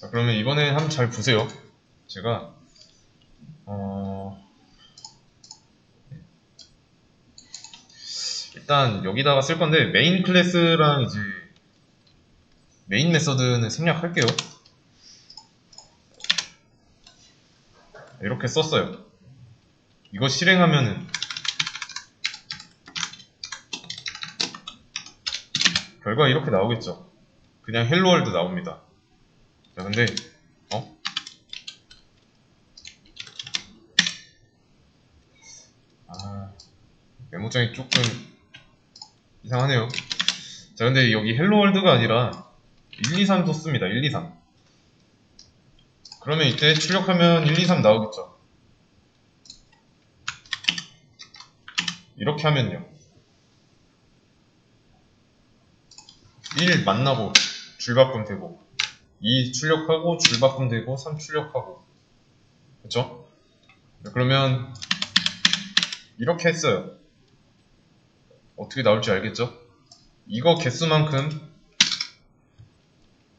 자, 그러면 이번에 한번 잘 보세요. 제가 일단 여기다가 쓸 건데 메인 클래스랑 이제 메인 메서드는 생략할게요. 이렇게 썼어요. 이거 실행하면은 결과 이렇게 나오겠죠. 그냥 헬로월드 나옵니다. 자, 근데 메모장이 조금 이상하네요. 자, 근데 여기 헬로월드가 아니라 1, 2, 3도 씁니다. 1, 2, 3. 그러면 이때 출력하면 1, 2, 3 나오겠죠. 이렇게 하면요. 1 만나고 줄바꿈 되고 2 출력하고 줄바꿈 되고 3 출력하고, 그쵸? 그러면 이렇게 했어요. 어떻게 나올지 알겠죠? 이거 개수만큼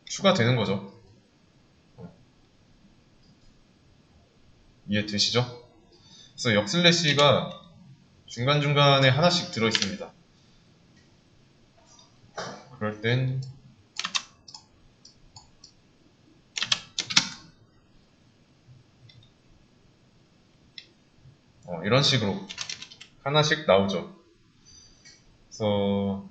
추가되는 거죠. 이해되시죠? 그래서 역슬래시가 중간중간에 하나씩 들어있습니다. 그럴 땐 이런 식으로 하나씩 나오죠. 그래서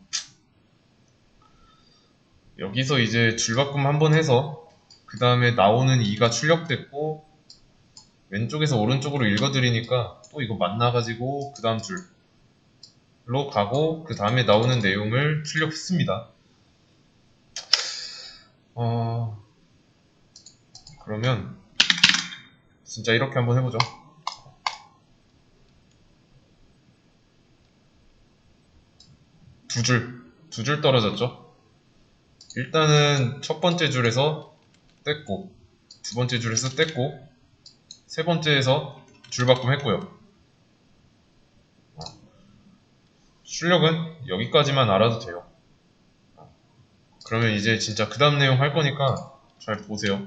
여기서 이제 줄바꿈 한번 해서 그 다음에 나오는 2가 출력됐고 왼쪽에서 오른쪽으로 읽어드리니까 또 이거 만나가지고 그 다음 줄로 가고 그 다음에 나오는 내용을 출력했습니다. 그러면 진짜 이렇게 한번 해보죠. 두 줄 떨어졌죠? 일단은 첫 번째 줄에서 뗐고, 두 번째 줄에서 뗐고, 세 번째에서 줄바꿈 했고요. 출력은 여기까지만 알아도 돼요. 그러면 이제 진짜 그 다음 내용 할 거니까 잘 보세요.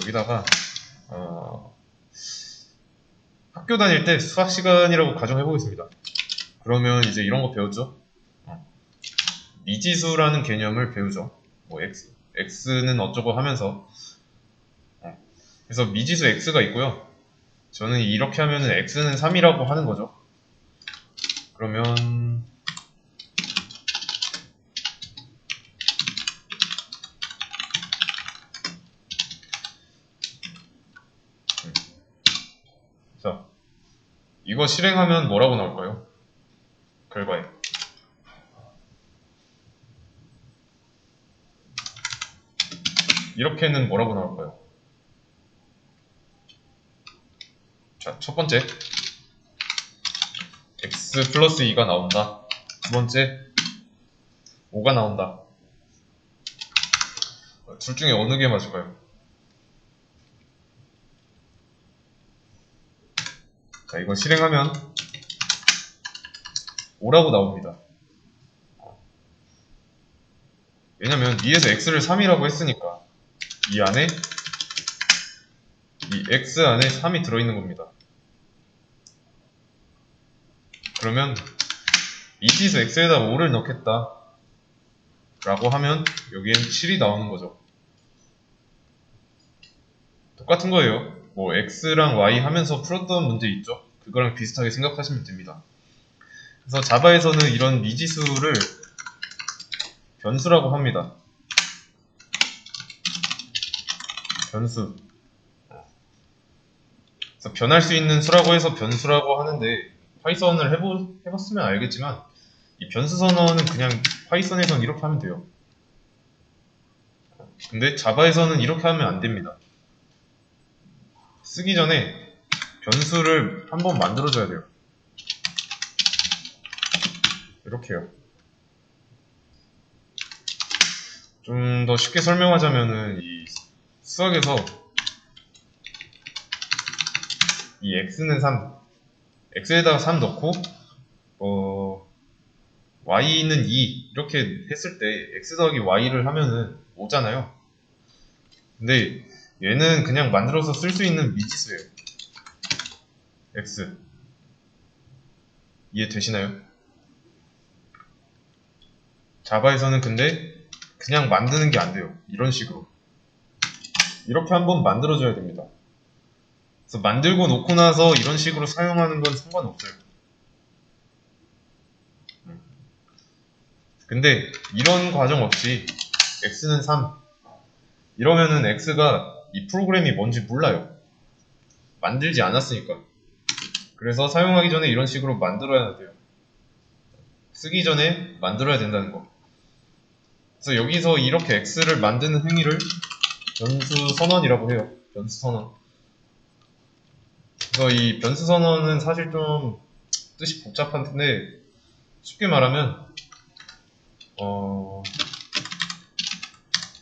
여기다가 학교 다닐 때 수학 시간이라고 가정해 보겠습니다. 그러면 이제 이런 거 배웠죠? 미지수라는 개념을 배우죠. 뭐 x는 어쩌고 하면서. 그래서 미지수 x가 있고요. 저는 이렇게 하면은 x는 3이라고 하는 거죠. 그러면 자, 이거 실행하면 뭐라고 나올까요? 결과에 이렇게는 뭐라고 나올까요? 자, 첫 번째 x 플러스 2가 나온다. 두 번째 5가 나온다. 둘 중에 어느 게 맞을까요? 자, 이거 실행하면 5라고 나옵니다. 왜냐면 위에서 x를 3이라고 했으니까 이 안에 이 x 안에 3이 들어있는 겁니다. 그러면 미지수 x에다 5를 넣겠다 라고 하면 여기엔 7이 나오는 거죠. 똑같은 거예요. 뭐 x랑 y 하면서 풀었던 문제 있죠? 그거랑 비슷하게 생각하시면 됩니다. 그래서 자바에서는 이런 미지수를 변수라고 합니다. 변수. 그래서 변할 수 있는 수라고 해서 변수라고 하는데 파이썬을 해봤으면 알겠지만 이 변수 선언은 그냥 파이썬에선 이렇게 하면 돼요. 근데 자바에서는 이렇게 하면 안 됩니다. 쓰기 전에 변수를 한번 만들어줘야 돼요. 이렇게요. 좀 더 쉽게 설명하자면은 이 수학에서 이 x는 3, x에다가 3 넣고 y는 2 이렇게 했을 때 x 더하기 y를 하면은 5잖아요. 근데 얘는 그냥 만들어서 쓸 수 있는 미지수예요. x. 이해되시나요? 자바에서는 근데 그냥 만드는 게 안 돼요. 이런 식으로. 이렇게 한번 만들어줘야 됩니다. 그래서 만들고 놓고 나서 이런 식으로 사용하는 건 상관없어요. 근데 이런 과정 없이 x는 3 이러면은 x가 이 프로그램이 뭔지 몰라요. 만들지 않았으니까. 그래서 사용하기 전에 이런 식으로 만들어야 돼요. 쓰기 전에 만들어야 된다는 거. 그래서 여기서 이렇게 x를 만드는 행위를 변수 선언이라고 해요. 변수 선언. 그래서 이 변수 선언은 사실 좀 뜻이 복잡한데 쉽게 말하면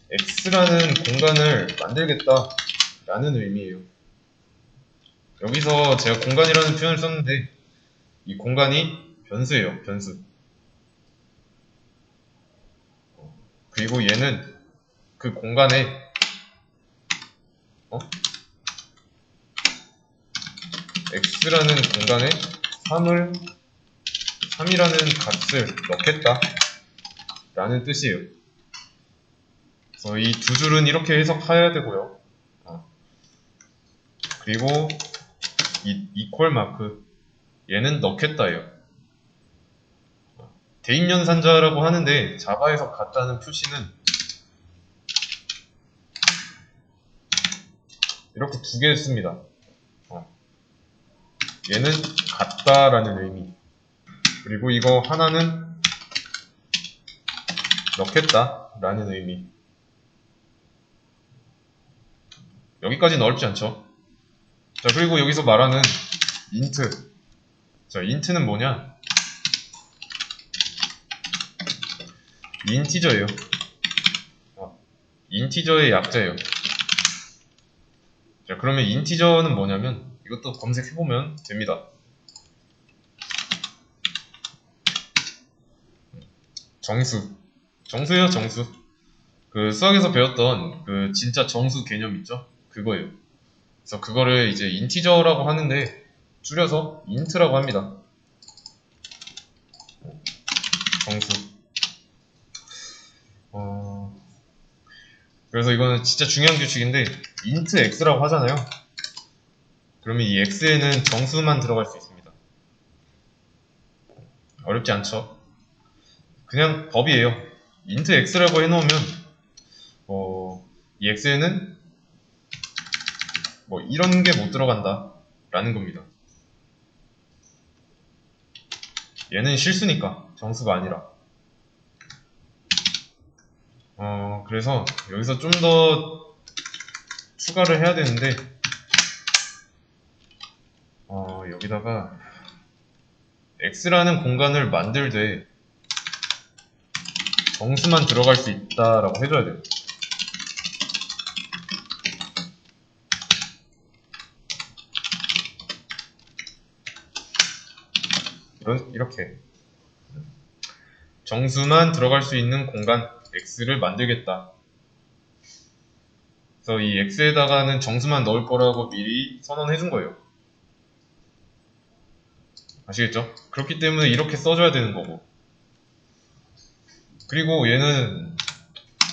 x라는 공간을 만들겠다 라는 의미예요. 여기서 제가 공간이라는 표현을 썼는데 이 공간이 변수예요. 변수. 그리고 얘는 그 공간에 x라는 공간에 3이라는 값을 넣겠다 라는 뜻이에요. 그래서 이 두 줄은 이렇게 해석해야 되고요. 그리고 이 이퀄 마크 얘는 넣겠다예요. 대입연산자라고 하는데 자바에서 같다는 표시는 이렇게 두 개 씁니다. 얘는 같다라는 의미. 그리고 이거 하나는 넣겠다라는 의미. 여기까지는 어렵지 않죠? 자, 그리고 여기서 말하는 인트. 자, 인트는 뭐냐? 인티저예요. 인티저의 약자예요. 자, 그러면 인티저는 뭐냐면 이것도 검색해보면 됩니다. 정수예요, 정수. 그 수학에서 배웠던 그 진짜 정수 개념 있죠? 그거예요. 그래서 그거를 이제 인티저라고 하는데 줄여서 인트라고 합니다. 정수. 그래서 이거는 진짜 중요한 규칙인데 int x라고 하잖아요. 그러면 이 x에는 정수만 들어갈 수 있습니다. 어렵지 않죠? 그냥 법이에요. int x라고 해놓으면 이 x에는 뭐 이런 게 못 들어간다 라는 겁니다. 얘는 실수니까 정수가 아니라. 그래서 여기서 좀 더 추가를 해야 되는데 여기다가 x라는 공간을 만들되 정수만 들어갈 수 있다라고 해줘야 돼요. 이렇게 정수만 들어갈 수 있는 공간 x를 만들겠다. 그래서 이 x에다가는 정수만 넣을 거라고 미리 선언해 준 거예요. 아시겠죠? 그렇기 때문에 이렇게 써줘야 되는 거고. 그리고 얘는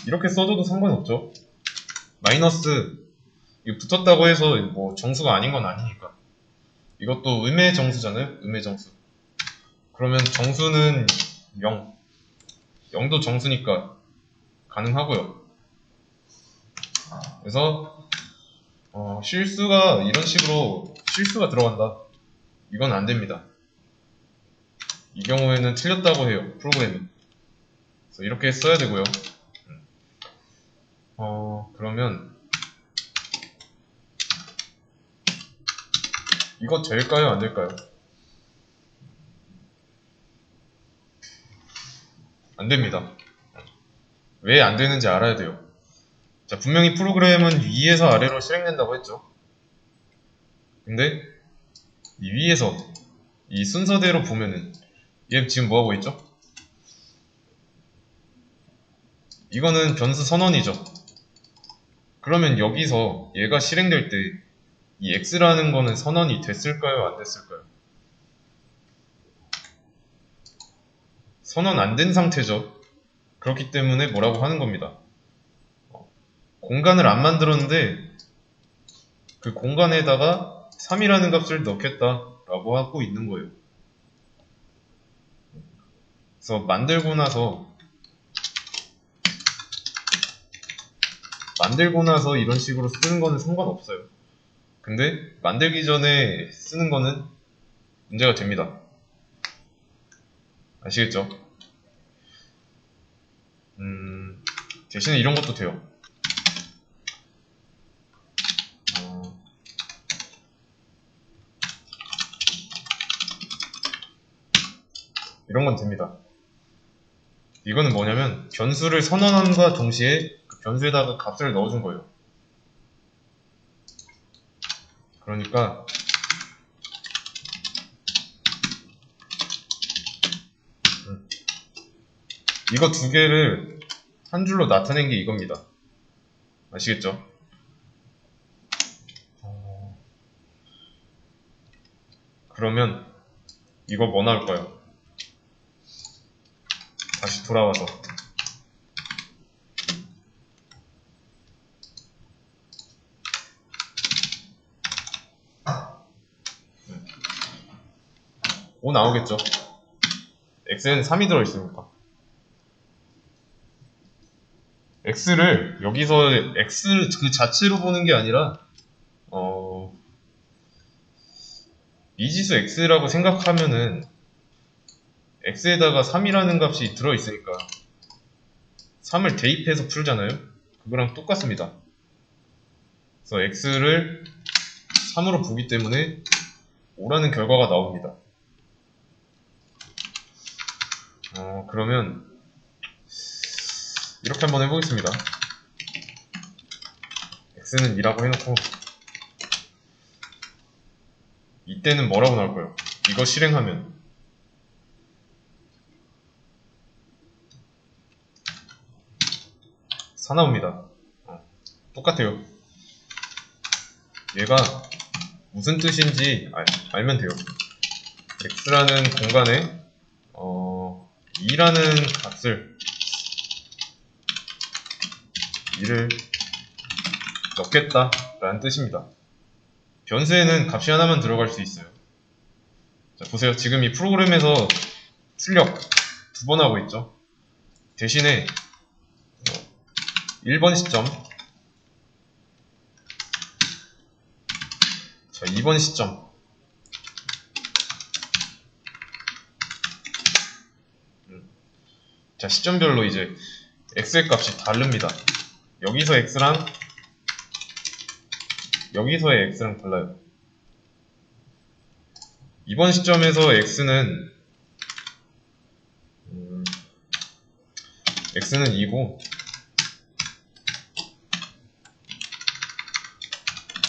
이렇게 써줘도 상관없죠. 마이너스 이거 붙었다고 해서 뭐 정수가 아닌 건 아니니까. 이것도 음의 정수잖아요. 음의 정수. 그러면 정수는 0. 0도 정수니까 가능하고요. 그래서 실수가 이런 식으로 실수가 들어간다. 이건 안 됩니다. 이 경우에는 틀렸다고 해요. 프로그램이. 그래서 이렇게 써야 되고요. 그러면 이거 될까요? 안 될까요? 안 됩니다. 왜 안 되는지 알아야 돼요. 자, 분명히 프로그램은 위에서 아래로 실행된다고 했죠. 근데 이 위에서 이 순서대로 보면은 얘 지금 뭐하고 있죠? 이거는 변수 선언이죠. 그러면 여기서 얘가 실행될 때 이 x라는 거는 선언이 됐을까요? 안 됐을까요? 선언 안 된 상태죠. 그렇기 때문에 뭐라고 하는 겁니다. 공간을 안 만들었는데 그 공간에다가 3이라는 값을 넣겠다라고 하고 있는 거예요. 그래서 만들고 나서 이런 식으로 쓰는 거는 상관없어요. 근데 만들기 전에 쓰는 거는 문제가 됩니다. 아시겠죠? 대신에 이런 것도 돼요. 이런 건 됩니다. 이거는 뭐냐면 변수를 선언함과 동시에 그 변수에다가 값을 넣어준 거예요. 그러니까 이거 두 개를 한 줄로 나타낸 게 이겁니다. 아시겠죠? 그러면 이거 뭐 나올까요? 다시 돌아와서 O 나오겠죠? x에는 3이 들어있으니까 x를 여기서 x 그 자체로 보는 게 아니라 미지수 x라고 생각하면은 x에다가 3이라는 값이 들어있으니까 3을 대입해서 풀잖아요? 그거랑 똑같습니다. 그래서 x를 3으로 보기 때문에 5라는 결과가 나옵니다. 그러면 이렇게 한번 해보겠습니다. x는 2라고 해놓고 이때는 뭐라고 나올까요? 이거 실행하면 4 나옵니다. 똑같아요. 얘가 무슨 뜻인지 알면 돼요. x라는 공간에 2라는 값을 2를 넣겠다 라는 뜻입니다. 변수에는 값이 하나만 들어갈 수 있어요. 자, 보세요. 지금 이 프로그램에서 출력 2번 하고 있죠. 대신에 1번 시점, 자 2번 시점, 자 시점별로 이제 x의 값이 다릅니다. 여기서 x랑 여기서의 x랑 달라요. 이번 시점에서 x는 2고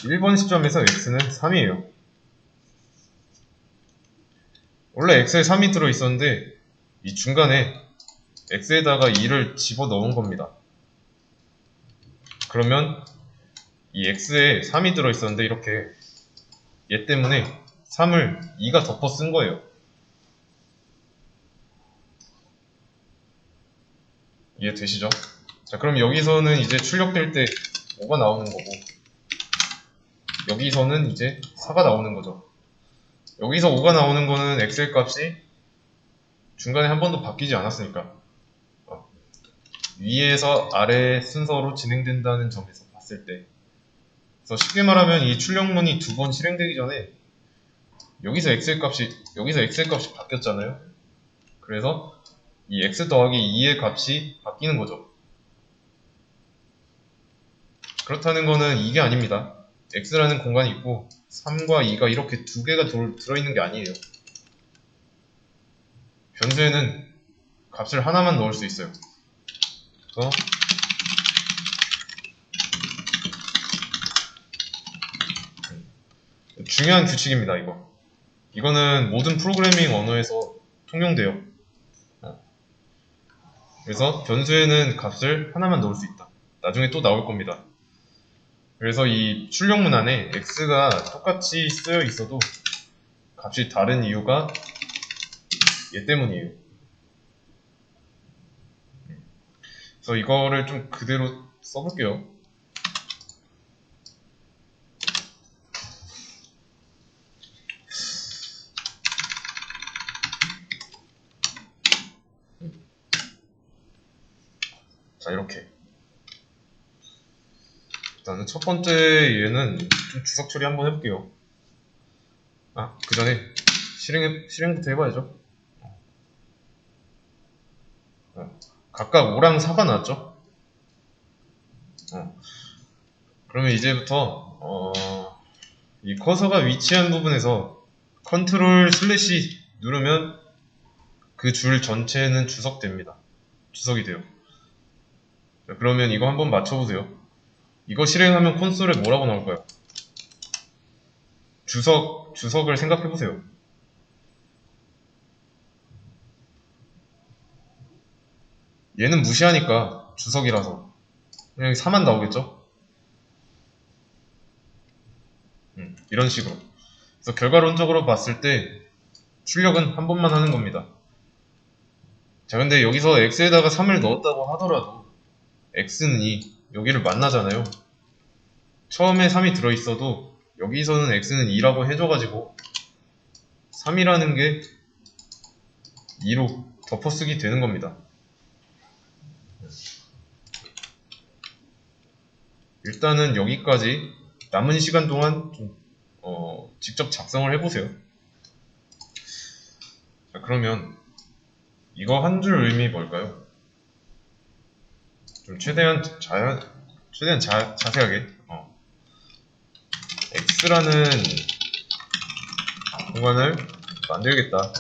1번 시점에서 x는 3이에요. 원래 x에 3이 들어있었는데 이 중간에 x에다가 2를 집어넣은 겁니다. 그러면 이 x에 3이 들어있었는데 이렇게 얘 때문에 3을 2가 덮어 쓴 거예요. 이해되시죠? 자, 그럼 여기서는 이제 출력될 때 5가 나오는 거고 여기서는 이제 4가 나오는 거죠. 여기서 5가 나오는 거는 x의 값이 중간에 한 번도 바뀌지 않았으니까 위에서 아래 순서로 진행된다는 점에서 봤을 때 그래서 쉽게 말하면 이 출력문이 2번 실행되기 전에 여기서 x의 값이 바뀌었잖아요. 그래서 이 x 더하기 2의 값이 바뀌는 거죠. 그렇다는 거는 이게 아닙니다. x라는 공간이 있고 3과 2가 이렇게 두 개가 들어있는 게 아니에요. 변수에는 값을 하나만 넣을 수 있어요. 그래서 중요한 규칙입니다. 이거는 모든 프로그래밍 언어에서 통용돼요. 그래서 변수에는 값을 하나만 넣을 수 있다. 나중에 또 나올 겁니다. 그래서 이 출력문 안에 x가 똑같이 쓰여 있어도 값이 다른 이유가 얘 때문이에요. 그래서 이거를 좀 그대로 써볼게요. 자, 이렇게. 일단은 첫 번째 얘는 좀 주석 처리 한번 해볼게요. 아, 그 전에 실행부터 해봐야죠. 각각 5랑 4가 나왔죠? 그러면 이제부터 이 커서가 위치한 부분에서 컨트롤 슬래시 누르면 그 줄 전체는 주석됩니다. 주석이 돼요. 자, 그러면 이거 한번 맞춰보세요. 이거 실행하면 콘솔에 뭐라고 나올까요? 주석을 생각해보세요. 얘는 무시하니까 주석이라서 그냥 4만 나오겠죠? 이런 식으로. 그래서 결과론적으로 봤을 때 출력은 한 번만 하는 겁니다. 자, 근데 여기서 x에다가 3을 넣었다고 하더라도 x는 2, 여기를 만나잖아요. 처음에 3이 들어있어도 여기서는 x는 2라고 해줘가지고 3이라는 게 2로 덮어쓰기 되는 겁니다. 일단은 여기까지 남은 시간 동안 좀 직접 작성을 해보세요. 자, 그러면 이거 한 줄 의미 뭘까요? 좀 최대한 자세하게 x라는 공간을 만들겠다.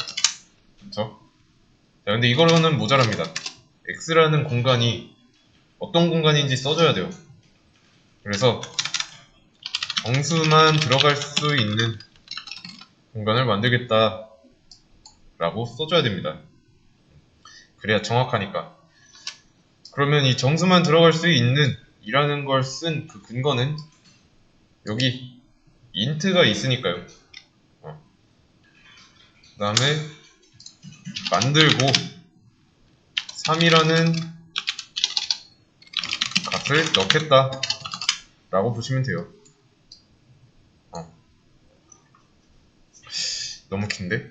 그쵸? 자, 근데 이거로는 모자랍니다. x라는 공간이 어떤 공간인지 써줘야 돼요. 그래서 정수만 들어갈 수 있는 공간을 만들겠다 라고 써줘야 됩니다. 그래야 정확하니까. 그러면 이 정수만 들어갈 수 있는 이라는 걸 쓴 그 근거는 여기 int가 있으니까요. 그 다음에 만들고 3이라는 값을 넣겠다 라고 보시면 돼요. 너무 긴데?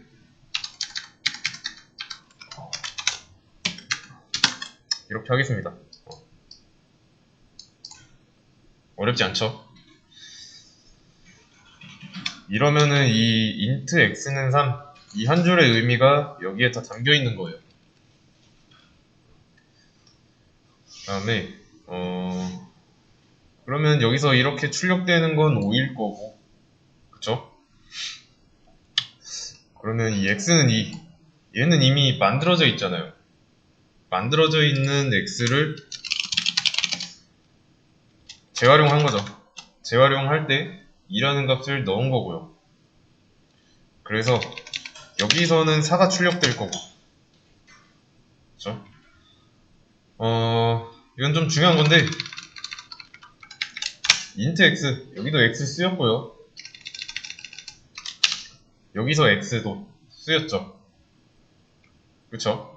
이렇게 하겠습니다. 어렵지 않죠? 이러면은 이 int x는 3, 이 한 줄의 의미가 여기에 다 담겨 있는 거예요. 그 다음에 그러면 여기서 이렇게 출력되는 건 5일 거고, 그쵸? 그러면 이 x는 2, 얘는 이미 만들어져 있잖아요. 만들어져 있는 x를 재활용한 거죠. 재활용할 때 2라는 값을 넣은 거고요. 그래서 여기서는 4가 출력될 거고, 그쵸? 이건 좀 중요한 건데, int x, 여기도 x 쓰였고요. 여기서 x도 쓰였죠. 그쵸?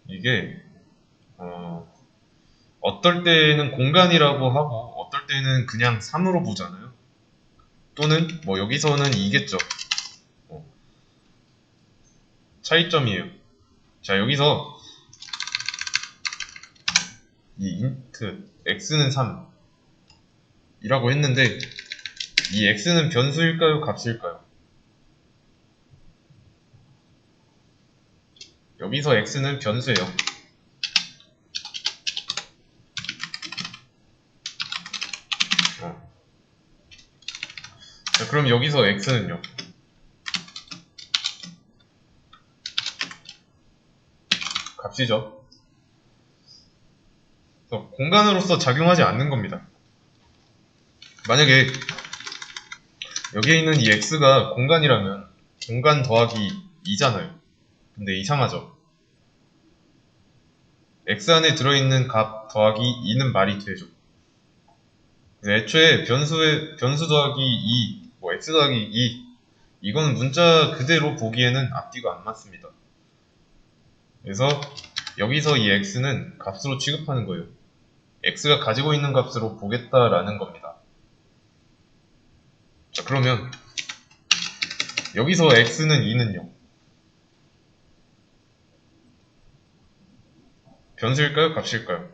이게 어떨 때는 공간이라고 하고 어떨 때는 그냥 3으로 보잖아요. 또는 뭐 여기서는 2겠죠. 차이점이에요. 자, 여기서 이 int x는 3 이라고 했는데 이 x는 변수일까요? 값일까요? 여기서 x는 변수예요. 자, 그럼 여기서 x는요? 값이죠. 그래서 공간으로서 작용하지 않는 겁니다. 만약에 여기에 있는 이 x가 공간이라면 공간 더하기 2잖아요. 근데 이상하죠? x 안에 들어있는 값 더하기 2는 말이 되죠. 애초에 변수 더하기 2, 뭐 x 더하기 2, 이건 문자 그대로 보기에는 앞뒤가 안 맞습니다. 그래서 여기서 이 x는 값으로 취급하는 거예요. x가 가지고 있는 값으로 보겠다라는 겁니다. 자, 그러면 여기서 x는 2는요? 변수일까요? 값일까요?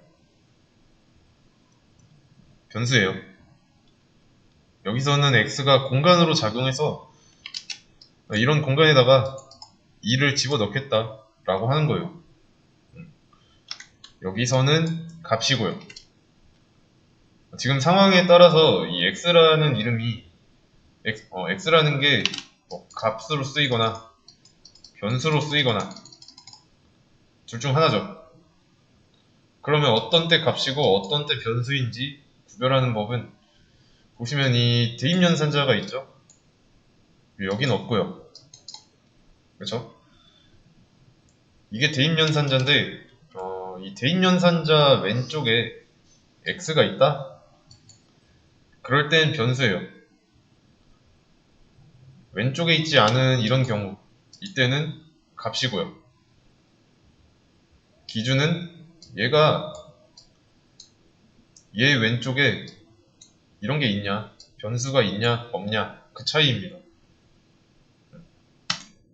변수예요. 여기서는 x가 공간으로 작용해서 이런 공간에다가 2를 집어넣겠다 라고 하는 거예요. 여기서는 값이고요. 지금 상황에 따라서 이 x라는 이름이 x라는 게 뭐 값으로 쓰이거나 변수로 쓰이거나 둘 중 하나죠. 그러면 어떤 때 값이고 어떤 때 변수인지 구별하는 법은 보시면 이 대입연산자가 있죠. 여긴 없고요. 그렇죠? 이게 대입연산자인데 이 대입연산자 왼쪽에 x가 있다? 그럴 땐 변수예요. 왼쪽에 있지 않은 이런 경우 이때는 값이고요. 기준은 얘가 얘 왼쪽에 이런 게 있냐, 변수가 있냐, 없냐 그 차이입니다.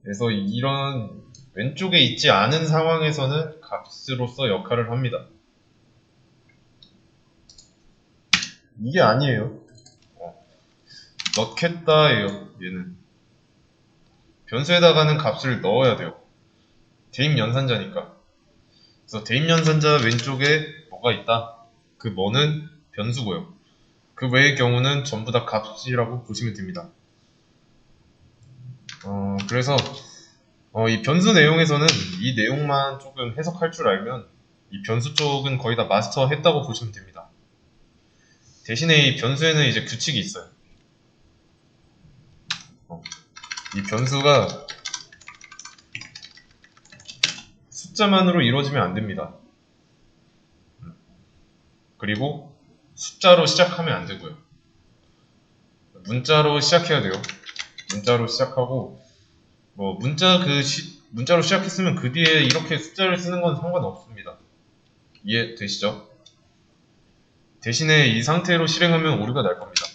그래서 이런 왼쪽에 있지 않은 상황에서는 값으로서 역할을 합니다. 이게 아니에요. 넣겠다예요. 얘는 변수에다가는 값을 넣어야 돼요. 대입연산자니까. 그래서 대입연산자 왼쪽에 뭐가 있다. 그 뭐는 변수고요. 그 외의 경우는 전부 다 값이라고 보시면 됩니다. 그래서 이 변수 내용에서는 이 내용만 조금 해석할 줄 알면 이 변수 쪽은 거의 다 마스터 했다고 보시면 됩니다. 대신에 이 변수에는 이제 규칙이 있어요. 이 변수가 숫자만으로 이루어지면 안 됩니다. 그리고 숫자로 시작하면 안 되고요. 문자로 시작해야 돼요. 문자로 시작하고 뭐 문자로 시작했으면 그 뒤에 이렇게 숫자를 쓰는 건 상관없습니다. 이해되시죠? 대신에 이 상태로 실행하면 오류가 날 겁니다.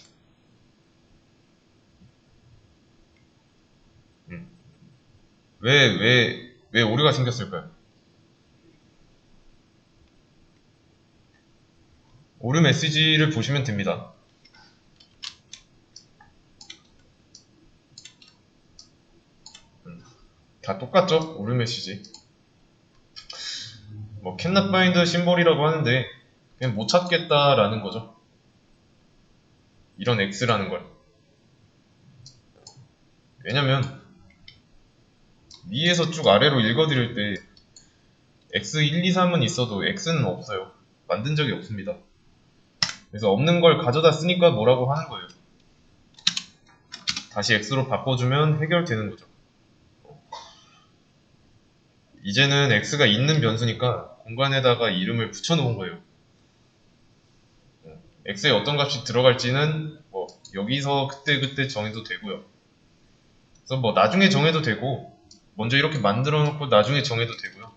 왜 오류가 생겼을까요? 오류 메시지를 보시면 됩니다. 다 똑같죠? 오류 메시지. 뭐 cannot find 심볼이라고 하는데 그냥 못 찾겠다라는 거죠. 이런 x라는 걸. 왜냐면 위에서 쭉 아래로 읽어드릴 때 x1, 2, 3은 있어도 x는 없어요. 만든 적이 없습니다. 그래서 없는 걸 가져다 쓰니까 뭐라고 하는 거예요. 다시 x로 바꿔주면 해결되는 거죠. 이제는 x가 있는 변수니까 공간에다가 이름을 붙여놓은 거예요. x에 어떤 값이 들어갈지는 뭐 여기서 그때 정해도 되고요. 그래서 뭐 나중에 정해도 되고 먼저 이렇게 만들어 놓고 나중에 정해도 되고요.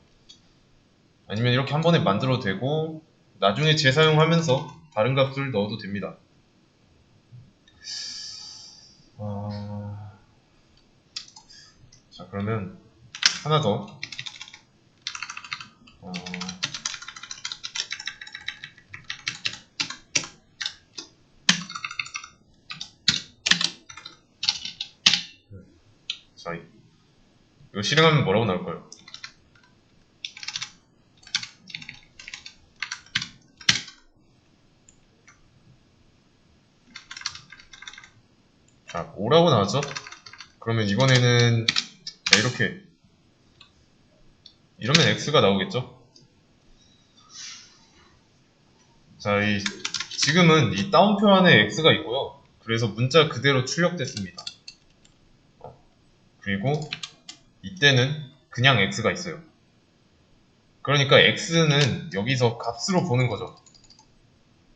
아니면 이렇게 한 번에 만들어도 되고 나중에 재사용하면서 다른 값을 넣어도 됩니다. 자, 그러면 하나 더. 자, 이거 실행하면 뭐라고 나올까요? 자, 5라고 나왔죠? 그러면 이번에는 이렇게 이러면 x가 나오겠죠? 자, 지금은 이 다운표 안에 x가 있고요. 그래서 문자 그대로 출력됐습니다. 그리고 이때는 그냥 x가 있어요. 그러니까 x는 여기서 값으로 보는 거죠.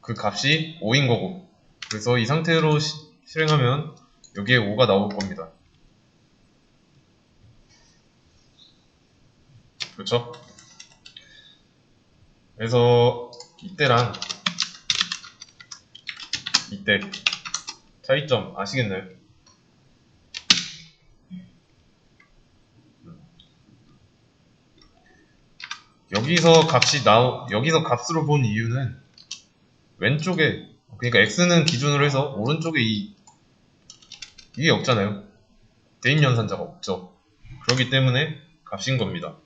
그 값이 5인 거고. 그래서 이 상태로 실행하면 여기에 5가 나올 겁니다. 그렇죠? 그래서 이때랑 이때 차이점 아시겠나요? 여기서 값으로 본 이유는 왼쪽에, 그러니까 x는 기준으로 해서 오른쪽에 이게 없잖아요. 대입연산자가 없죠. 그렇기 때문에 값인 겁니다.